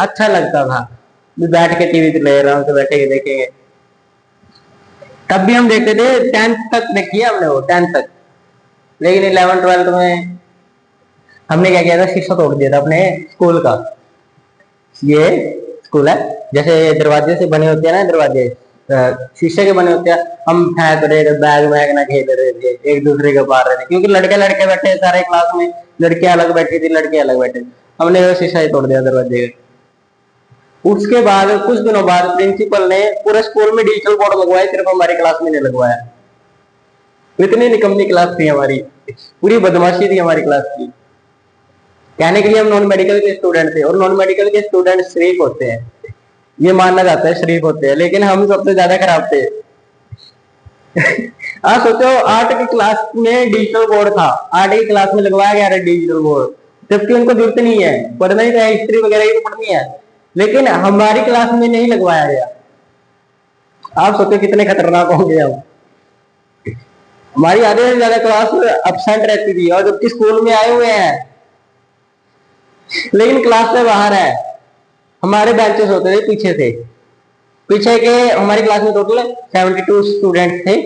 अच्छा लगता था, बैठ के टीवी पे ले आराम से बैठे देखेंगे। तब भी हम देखते थे, 10th तक देखी है हमने वो, 10th तक। लेकिन 11th 12th में हमने क्या किया था? शीशा तोड़ दिया था अपने स्कूल का। ये स्कूल है, जैसे दरवाजे से बने होते हैं ना, दरवाजे शीशे के बने होते हैं, हम फेंक रहे थे, बैग वैग ना खेल रहे थे, एक दूसरे के मार रहे थे, क्योंकि लड़के लड़के बैठे सारे क्लास में, लड़कियां अलग बैठी थी, लड़के अलग बैठे। हमने वो शीशा ही तोड़ दिया दरवाजे का। उसके बाद कुछ दिनों बाद प्रिंसिपल ने पूरे स्कूल में डिजिटल बोर्ड लगवाए, सिर्फ हमारी क्लास में नहीं लगवाया। इतनी निकम्मी क्लास थी हमारी, पूरी बदमाशी थी हमारी क्लास की। कहने के लिए हम नॉन मेडिकल के स्टूडेंट थे, और नॉन मेडिकल के स्टूडेंट शरीफ होते हैं, ये मानना जाता है, शरीफ होते हैं, लेकिन हम सबसे ज्यादा खराब थे। आप सोचो, 8 की क्लास में डिजिटल बोर्ड था, 8 की क्लास में लगवाया गया डिजिटल बोर्ड, जबकि उनको जरूरत नहीं है, पढ़ना ही तो है, हिस्ट्री वगैरह ही तो पढ़नी है, लेकिन हमारी क्लास में नहीं लगवाया गया। आप सोचो कितने खतरनाक होंगे हम। हमारी आधे से ज्यादा क्लास एब्सेंट रहती थी, और जबकि स्कूल में आए हुए हैं, लेकिन क्लास से बाहर है। हमारे बेंचेस होते थे पीछे से, पीछे के हमारी क्लास में टोटल 72 स्टूडेंट थे।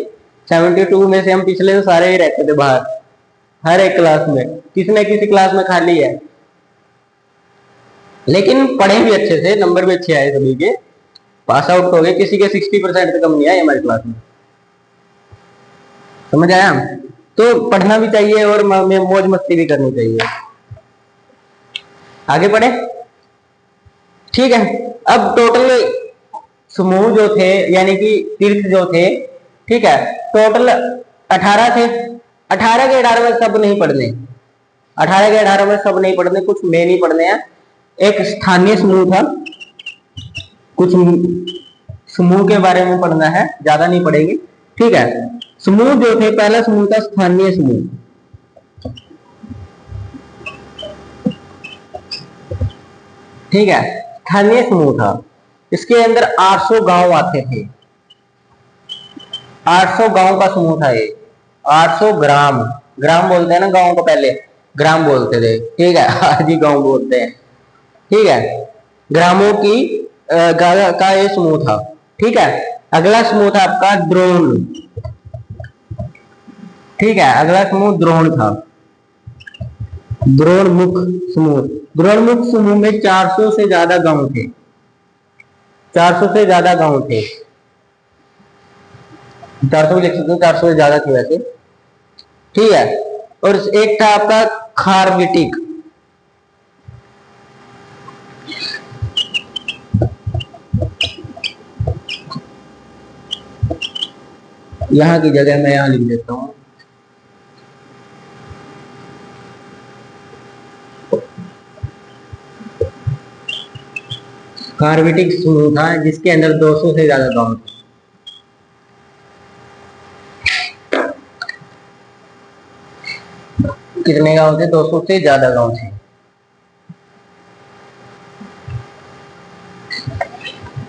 72 में से हम पिछले तो सारे ही रहते थे बाहर, हर एक क्लास में किसी न किसी क्लास में खाली है। लेकिन पढ़े भी अच्छे से, नंबर भी अच्छे आए, सभी के पास आउट हो गए, किसी के 60% से कम नहीं आए हमारी क्लास में। समझ आया? तो पढ़ना भी चाहिए और मौज मस्ती भी करनी चाहिए। आगे बढ़े, ठीक है। अब टोटल समूह जो थे, यानी कि तीर्थ जो थे, ठीक है, टोटल 18 थे। 18 के 18 में सब नहीं पढ़ने, 18 के 18 में सब नहीं पढ़ने, कुछ में नहीं पढ़ने हैं। एक स्थानीय समूह था, कुछ समूह के बारे में पढ़ना है, ज्यादा नहीं पढ़ेंगे, ठीक है। समूह जो थे, पहला समूह था स्थानीय समूह, ठीक है, स्थानीय समूह था। इसके अंदर 800 गांव आते थे, 800 गांव का समूह था ये। 800 ग्राम, ग्राम बोलते हैं ना गांव को, पहले ग्राम बोलते थे, ठीक है, आज ही गांव बोलते हैं, ठीक है। ग्रामों की का ये समूह था, ठीक है। अगला समूह था आपका द्रोण, ठीक है, अगला समूह द्रोण था, द्रोणमुख समूह। द्रोणमुख समूह में 400 से ज्यादा गांव थे, 400 से ज्यादा गांव थे, 400 भी लिख सकते हो, 400 से ज्यादा थी वैसे। ठीक है, और एक था आपका खारविटिक। यहाँ की जगह मैं यहाँ लिख देता हूँ। खारविटिक समूह था जिसके अंदर 200 से ज्यादा गांव थे। कितने गांव थे? 200 से ज्यादा गांव थे।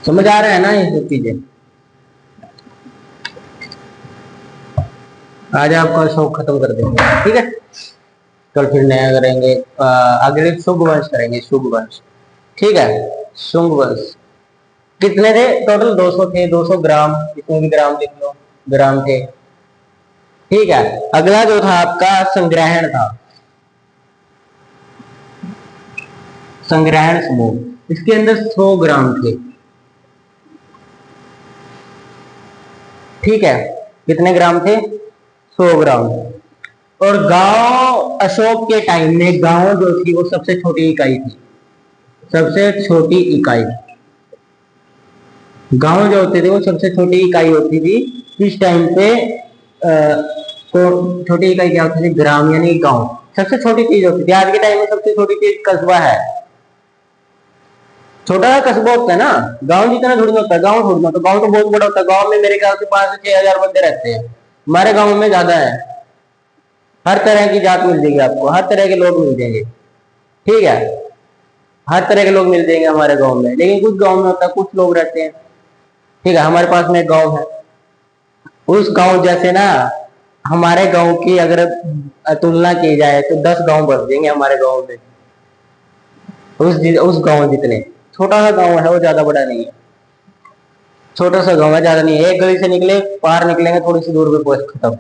समझ आ रहा है ना ये सब चीजें? आज आपका शौक खत्म कर देंगे, ठीक है। कल फिर नया करेंगे। आगे शुभ वंश करेंगे, शुभ वंश। ठीक है, शुभ वंश कितने थे टोटल? 200 थे। 200 ग्राम, इसमें भी ग्राम लिख लो, ग्राम थे। ठीक है, अगला जो था आपका संग्रहण था, संग्रहण समूह। इसके अंदर 100 ग्राम थे। ठीक है, कितने ग्राम थे? 100 ग्राम। और गांव अशोक के टाइम में गांव जो थी वो सबसे छोटी इकाई थी, सबसे छोटी इकाई। गांव जो होते थे वो सबसे छोटी इकाई होती थी इस टाइम पे। तो छोटी इकाई क्या होती थी? ग्राम यानी गांव सबसे छोटी चीज होती थी। आज के टाइम में सबसे छोटी चीज कस्बा है। छोटा सा कस्बा होता है ना, गांव जितना थोड़ी होता है। गांव थोड़ी होता है, गांव तो बहुत बड़ा होता है। गांव में मेरे ख्याल से 5 से 6 हजार बंदे रहते हैं। हमारे गांव में ज्यादा है। हर तरह की जात मिल जाएगी आपको, हर तरह के लोग मिल जाएंगे। ठीक है, हर तरह के लोग मिल जाएंगे हमारे गांव में। लेकिन कुछ गांव में होता है, कुछ लोग रहते हैं। ठीक है, हमारे पास में एक गांव है। उस गांव जैसे ना, हमारे गांव की अगर तुलना की जाए तो 10 गांव बस जाएंगे हमारे गांव में। उस गांव जितने। छोटा सा गांव है वो, ज्यादा बड़ा नहीं है। छोटा सा गांव है, ज्यादा नहीं है। एक गली से निकले, पार निकलेंगे थोड़ी सी दूर पे पहुंच खत्म।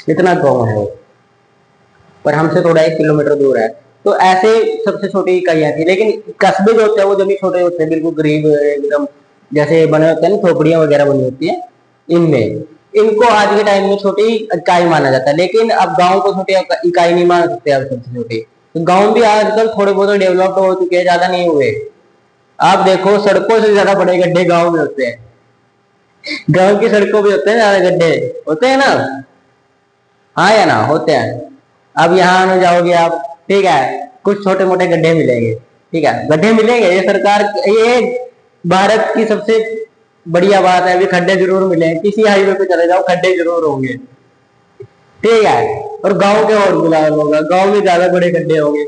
इतना गांव है वो, पर हमसे थोड़ा 1 किलोमीटर दूर है। तो ऐसे सबसे छोटी इकाइयां थी। लेकिन कस्बे जो होते हैं वो जब भी छोटे होते हैं, बिल्कुल गरीब एकदम, जैसे बने होते हैं ना, झोपड़ियां वगैरह बनी होती है, इनमें इनको आज के टाइम में छोटी इकाई माना जाता है। लेकिन अब गांव को छोटी इकाई नहीं मान सकते अब सबसे छोटी। तो गांव भी आजकल थोड़े बहुत डेवलप हो चुके हैं, ज्यादा नहीं हुए। आप देखो, सड़कों से ज्यादा बड़े गड्ढे गांव में होते हैं। गांव की सड़कों पे होते हैं ज्यादा गड्ढे, होते हैं ना? हाँ या ना? होते हैं। अब यहाँ आने जाओगे आप, ठीक है, कुछ छोटे मोटे गड्ढे मिलेंगे। ठीक है, गड्ढे मिलेंगे। ये सरकार, ये भारत की सबसे बढ़िया बात है। अभी खड्डे जरूर मिले, किसी हाईवे पे चले जाओ खड्डे जरूर होंगे। ठीक है, और गांव के और गुलाब होगा, गांव में ज्यादा बड़े गड्ढे होंगे,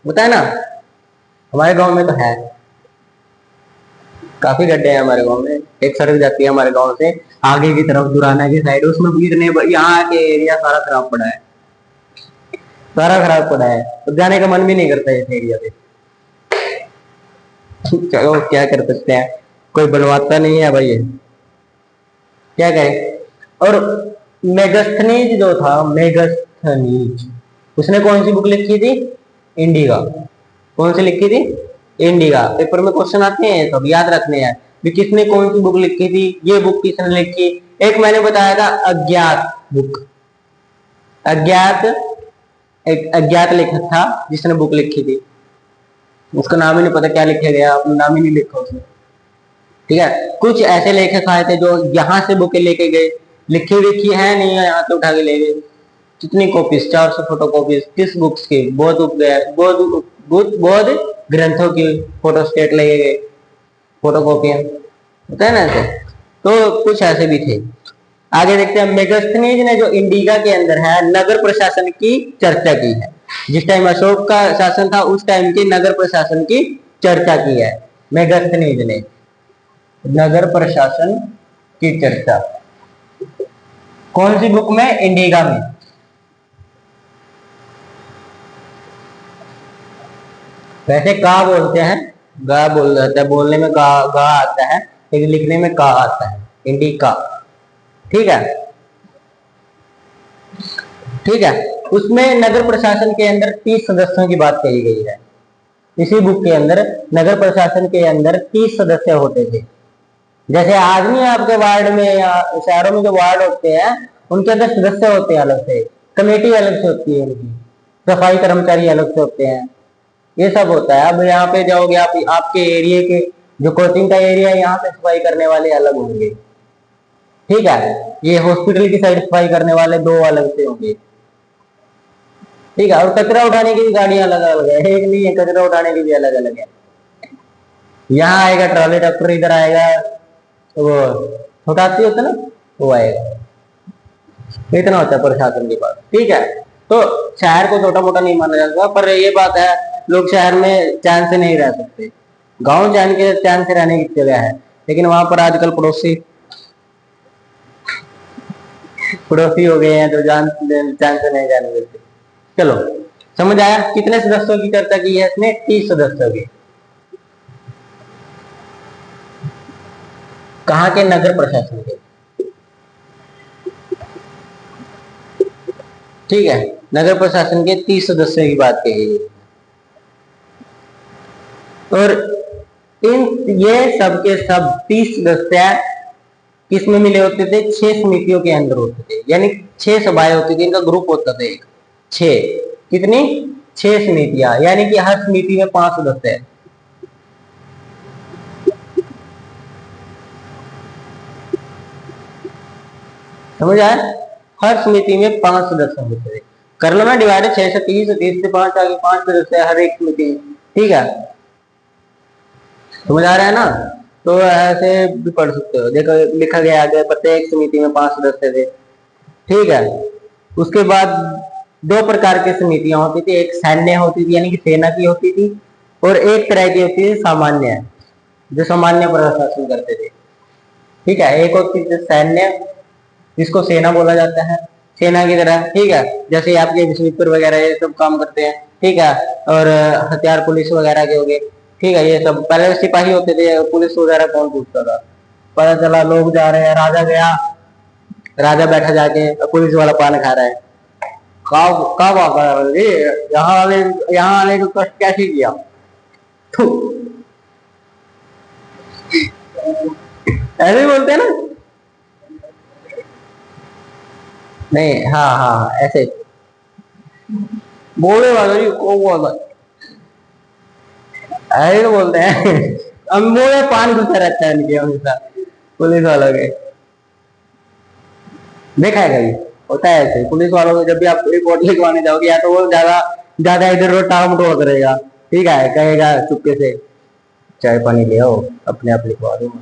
बताए ना? हमारे गांव में तो है, काफी गड्ढे हैं हमारे गांव में। एक सड़क जाती है हमारे गांव से आगे की तरफ, दुराना की साइड, उसमें भी इतने, यहाँ के एरिया सारा खराब पड़ा है, सारा खराब पड़ा है। तो जाने का मन भी नहीं करता इस एरिया पे। चलो क्या कर सकते हैं, कोई बनवाता नहीं है भाई, क्या करें। और मेगस्थनीज जो था, मेगस्थनीज, उसने कौन सी बुक लिखी थी? इंडिका। कौन सी लिखी थी? इंडिका। पेपर में क्वेश्चन आते हैं, सब याद रखने हैं भी किसने कौन सी बुक लिखी थी, ये बुक किसने लिखी। एक मैंने बताया था अज्ञात बुक, अज्ञात, एक अज्ञात लेखक था जिसने बुक लिखी थी। उसका नाम ही नहीं पता क्या लिखा गया, अपना नाम ही नहीं लिखा उसने। ठीक है, कुछ ऐसे लेखक आए थे जो यहाँ से बुकें लेके गए, लिखी लिखी है नहीं है, यहाँ से उठा के ले गए। कितनी कॉपीज? 400 photo copies. किस बुक्स की? बौद्ध ग्रंथों की फोटो स्टेट लगे गए, फोटो कॉपियां, होता है ना ऐसे। तो कुछ ऐसे भी थे। आगे देखते हैं, मेगस्थनीज ने जो इंडिका के अंदर है नगर प्रशासन की चर्चा की है। जिस टाइम अशोक का शासन था उस टाइम के नगर प्रशासन की चर्चा की है मेगस्थनीज ने। नगर प्रशासन की चर्चा कौन सी बुक में? इंडिका में। वैसे का बोलते हैं, गा बोल जाता है, बोलने में गा गा आता है, लेकिन लिखने में का आता है, इंडिका। ठीक है, ठीक है। उसमें नगर प्रशासन के अंदर 30 सदस्यों की बात कही गई है। इसी बुक के अंदर नगर प्रशासन के अंदर 30 सदस्य होते थे। जैसे आज नहीं आपके वार्ड में या शहरों में जो वार्ड होते हैं उनके अंदर सदस्य होते हैं अलग से, कमेटी अलग से होती है उनकी, सफाई कर्मचारी अलग से होते हैं, ये सब होता है। अब यहाँ पे जाओगे आप, आपके एरिया के जो कोचिंग का एरिया है यहाँ पे सफाई करने वाले अलग होंगे, ठीक है। ये हॉस्पिटल की साइड सफाई करने वाले दो अलग से होंगे, ठीक है। और कचरा उठाने की भी गाड़ियां अलग अलग है, एक नहीं है, कचरा उठाने की भी अलग अलग है। यहाँ आएगा ट्रॉली ट्रैक्टर, इधर आएगा वो उठाती होता ना, वो आएगा। इतना होता है प्रशासन के पास, ठीक है। तो शहर को छोटा मोटा नहीं माना जाता, पर ये बात है लोग शहर में चैन से नहीं रह सकते। गांव चैन से रहने की जगह है, लेकिन वहां पर आजकल पड़ोसी पड़ोसी हो गए हैं तो चैन से नहीं रहने देते। चलो समझ आया। कितने सदस्यों की चर्चा की है इसने? 30 सदस्यों की। कहाँ के? नगर प्रशासन के, ठीक है। नगर प्रशासन के 30 सदस्यों की बात कही है। और ये सब के सब 30 सदस्य किसमें मिले होते थे? 6 समितियों के अंदर होते थे, यानी 6 सभाएं होती थी, इनका ग्रुप होता था एक। 6 कितनी? 6 समितियां, यानी कि हर समिति में 5 सदस्य है। समझ आया? हर समिति में 5 सदस्य होते थे। कर लो ना डिवाइड, 6 से 30, 30 से 5 आगे 5 सदस्य हर एक समिति में, ठीक है। समझ आ रहा है ना? तो ऐसे भी पढ़ सकते हो। देखो लिखा गया आगे, प्रत्येक समिति में 5 सदस्य थे, ठीक है। उसके बाद 2 प्रकार की समितियां होती थी, एक सैन्य होती थी यानी कि सेना की होती थी, और एक तरह की होती थी सामान्य, जो सामान्य प्रशासन करते थे, ठीक है। एक होती थी सैन्य, जिसको सेना बोला जाता है, सेना की तरह, ठीक है। जैसे आपके स्वीपर वगैरह ये सब काम करते हैं, ठीक है। और हथियार पुलिस वगैरह के हो गए, ठीक है। ये सब पहले सिपाही होते थे, पुलिस वगैरह कौन पूछता था? पता चला लोग जा रहे हैं, राजा गया, राजा बैठा जाके, पुलिस वाला पान खा रहा है। कब कब आता है जी, यहाँ आने का कष्ट कैसे किया? ऐसे ही बोलते हैं ना? नहीं, हाँ हाँ ऐसे बोले वाला जी को बोला, ऐसे तो बोलते हैं। अब मुंह में पान घुसा रहता है इनके हमेशा, पुलिस वालों के। देखा है कभी? होता है ऐसे पुलिस वालों को, जब भी आप रिपोर्ट लिखवाने जाओगे, या तो वो ज्यादा ज्यादा इधर उधर टाल मटोल करेगा, ठीक है, कहेगा चुपके से चाय पानी ले आओ, अपने आप लिखवा दूंगा।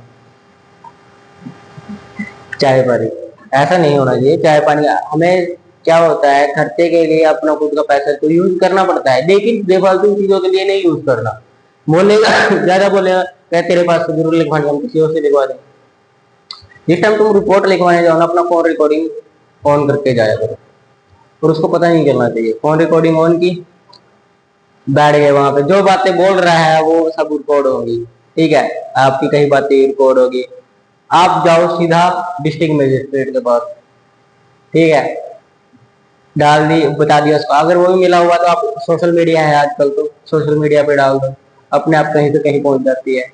चाय पानी ऐसा नहीं होना चाहिए। चाय पानी हमें क्या होता है, खर्चे के लिए अपना खुद का पैसा तो यूज करना पड़ता है, लेकिन बेफालतू चीजों के लिए नहीं यूज करना। बोलेगा ज्यादा बोलेगा, कह तेरे पास तो जरूर लिखवानी, हम किसी और से लिखवा दें। जिस टाइम तुम रिपोर्ट लिखवाने जाओ ना, अपना फोन रिकॉर्डिंग ऑन करके जाया करो, और उसको पता नहीं चलना चाहिए। फोन रिकॉर्डिंग ऑन की, बैठ गए वहां पे, जो बातें बोल रहा है वो सब रिकॉर्ड होगी, ठीक है। आपकी कई बातें रिकॉर्ड होगी। आप जाओ सीधा डिस्ट्रिक्ट मजिस्ट्रेट के पास, ठीक है, डाल दी, बता दिया उसको। अगर वो भी मिला हुआ तो आप, सोशल मीडिया है आजकल, तो सोशल मीडिया पे डाल दो, अपने आप कहीं से कहीं पहुंच जाती है।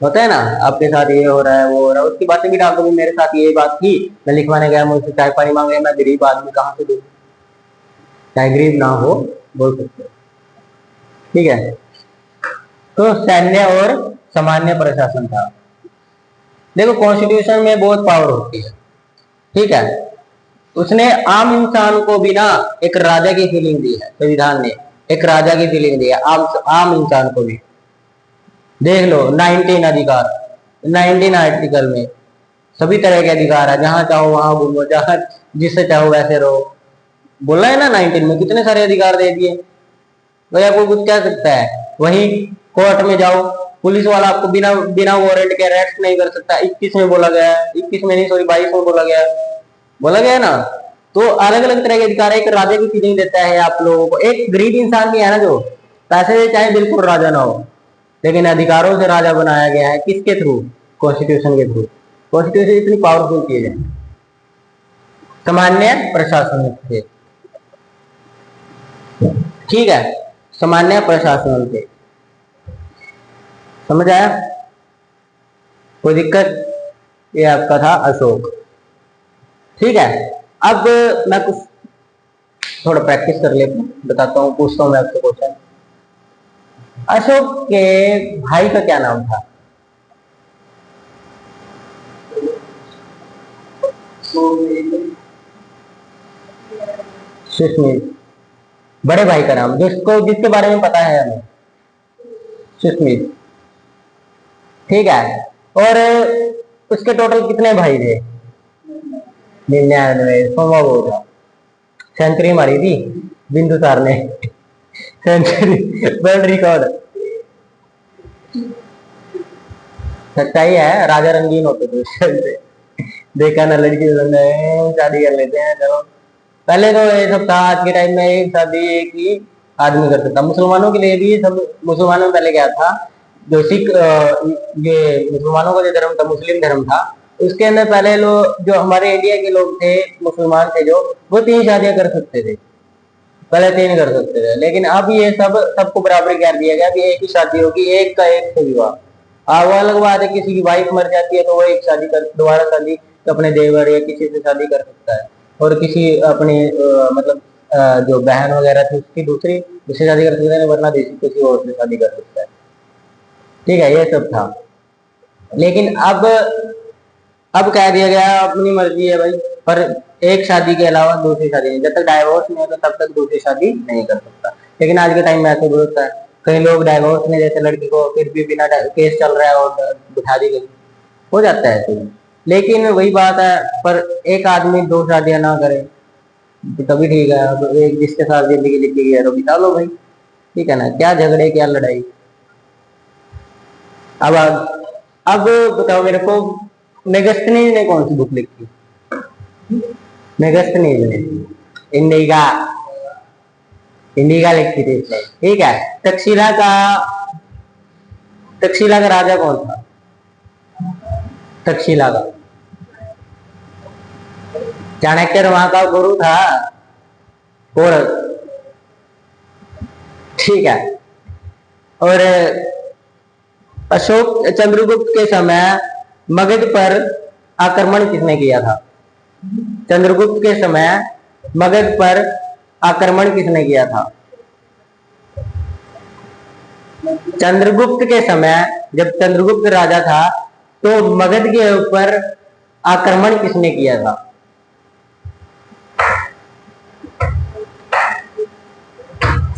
होता है ना, आपके साथ ये हो रहा है, वो हो रहा है, उसकी बातें भी डाल दो, मेरे साथ ये बात थी, मैं लिखवाने गया, मुझसे चाय पानी मांगे, मैं गरीब आदमी कहाँ से दूं? चाहे गरीब ना हो, बोल सकते हो, ठीक है। तो सैन्य और सामान्य प्रशासन था। देखो कॉन्स्टिट्यूशन में बहुत पावर होती है, ठीक है। उसने आम इंसान को भी ना एक राजा की फीलिंग दी है, संविधान ने एक राजा की फीलिंग दी है आम आम इंसान को भी। देख लो 19 अधिकार, 19 आर्टिकल में सभी तरह के अधिकार है, जहां चाहो वहां घूमो, जहां जिससे चाहो वैसे रहो। बोला है ना 19 में, कितने सारे अधिकार दे दिए। भाई आपको कुछ कह सकता है? वही कोर्ट में जाओ, पुलिस वाला आपको बिना बिना वारंट के अरेस्ट नहीं कर सकता, 21 में बोला गया है, 21 में नहीं सॉरी 22 में बोला गया है ना। तो अलग अलग तरह के अधिकार है, एक राजा की फीलिंग देता है आप लोगों को। एक गरीब इंसान भी है ना, जो पैसे से चाहे बिल्कुल राजा ना हो, लेकिन अधिकारों से राजा बनाया गया है, किसके थ्रू? कॉन्स्टिट्यूशन के थ्रू। कॉन्स्टिट्यूशन इतनी पावरफुल चीज है। सामान्य प्रशासन थे, ठीक है, सामान्य प्रशासन थे। समझ आया? कोई दिक्कत? ये आपका था अशोक। ठीक है, अब मैं कुछ थोड़ा प्रैक्टिस कर लेता हूँ, बताता हूँ, पूछता हूँ मैं आपसे क्वेश्चन। अशोक के भाई का क्या नाम था? सुष्मित। बड़े भाई का नाम जिसके बारे में पता है हमें, सुष्मित। ठीक है, और उसके टोटल कितने भाई थे? 99। सोमा बहुत था, सेंचुरी मारी थी बिंदुसार ने। Century, world record. सच्चाई है, राजा रंगीन होते थे उस टाइम पे। देखा ना, लड़की शादी कर लेते हैं। चलो, पहले तो ये सब था, आज के टाइम में एक शादी एक ही आदमी कर सकता। मुसलमानों के लिए भी सब, मुसलमानों में पहले क्या था, जो सिख ये मुसलमानों का जो धर्म था, मुस्लिम धर्म था, उसके अंदर पहले लोग, जो हमारे इंडिया के लोग थे, मुसलमान थे जो, वो 3 शादियां कर सकते थे। पहले 3 कर सकते थे, लेकिन अब ये सब सबको बराबरी कर दिया गया कि एक ही शादी होगी, एक का एक से विवाह। वो अलग बात है, किसी की वाइफ मर जाती है तो वो एक शादी कर, दोबारा शादी अपने देवर या किसी से शादी कर सकता है, और किसी अपनी मतलब जो बहन वगैरह थी उसकी दूसरी उससे शादी कर सकता है, वरना किसी और से शादी कर सकता है। ठीक है, ये सब था। लेकिन अब कह दिया गया अपनी मर्जी है भाई, पर एक शादी के अलावा दूसरी शादी नहीं, जब तक डाइवोर्स नहीं होता तब तक दूसरी शादी नहीं कर सकता। लेकिन आज के टाइम में ऐसे भी होता है, कई लोग डाइवोर्स में, जैसे लड़की को फिर भी बिना केस चल रहा है और बिठा दी गई, हो जाता है ऐसे। लेकिन वही बात है, पर एक आदमी 2 शादियां ना करे तो तभी ठीक है। अब एक जिसके साथ जिंदगी लिखी गई है तो बिता लो भाई, ठीक है ना, क्या झगड़े क्या लड़ाई। अब अब बताओ मेरे को, मेगस्थनीज ने कौन सी बुक लिखी? मेगस्थनीज ने इंडिका, इंडिका लिखी थी इसने। ठीक है, तक्षशिला का राजा कौन था? तक्षशिला का चाणक्य वहां का गुरु था, और ठीक है। और अशोक चंद्रगुप्त के समय मगध पर आक्रमण किसने किया था? चंद्रगुप्त के समय मगध पर आक्रमण किसने किया था? चंद्रगुप्त के समय, जब चंद्रगुप्त राजा था, तो मगध के ऊपर आक्रमण किसने किया था?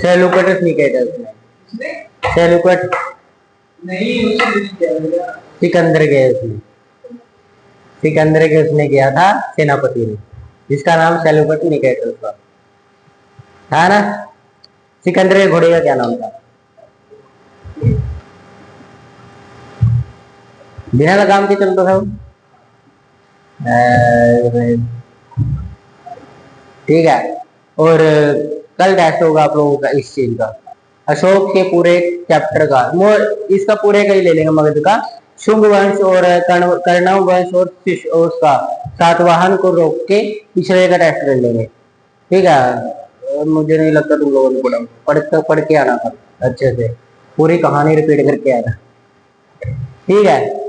सेल्यूकस निकेटस ने। सेल्यूकस नहीं, सिकंदर के उसने, सिकंदर के उसने किया था, सेनापति ने, जिसका नाम सेल्यूकस निकेटस था ना। सिकंदर के घोड़े का क्या नाम था? बिना लगाम के चलता था वो। ठीक है, और कल टेस्ट होगा आप लोगों का इस चीज का, अशोक के पूरे चैप्टर का, इसका पूरे का ही ले लेंगे मगध का। शुंग वंश और कर्णव वंश और उसका सातवाहन को रोक के पिछले का टेस्ट ले लेंगे। ठीक है, मुझे नहीं लगता तुम लोगों ने पढ़ के आना था अच्छे से, पूरी कहानी रिपीट करके आना। ठीक है।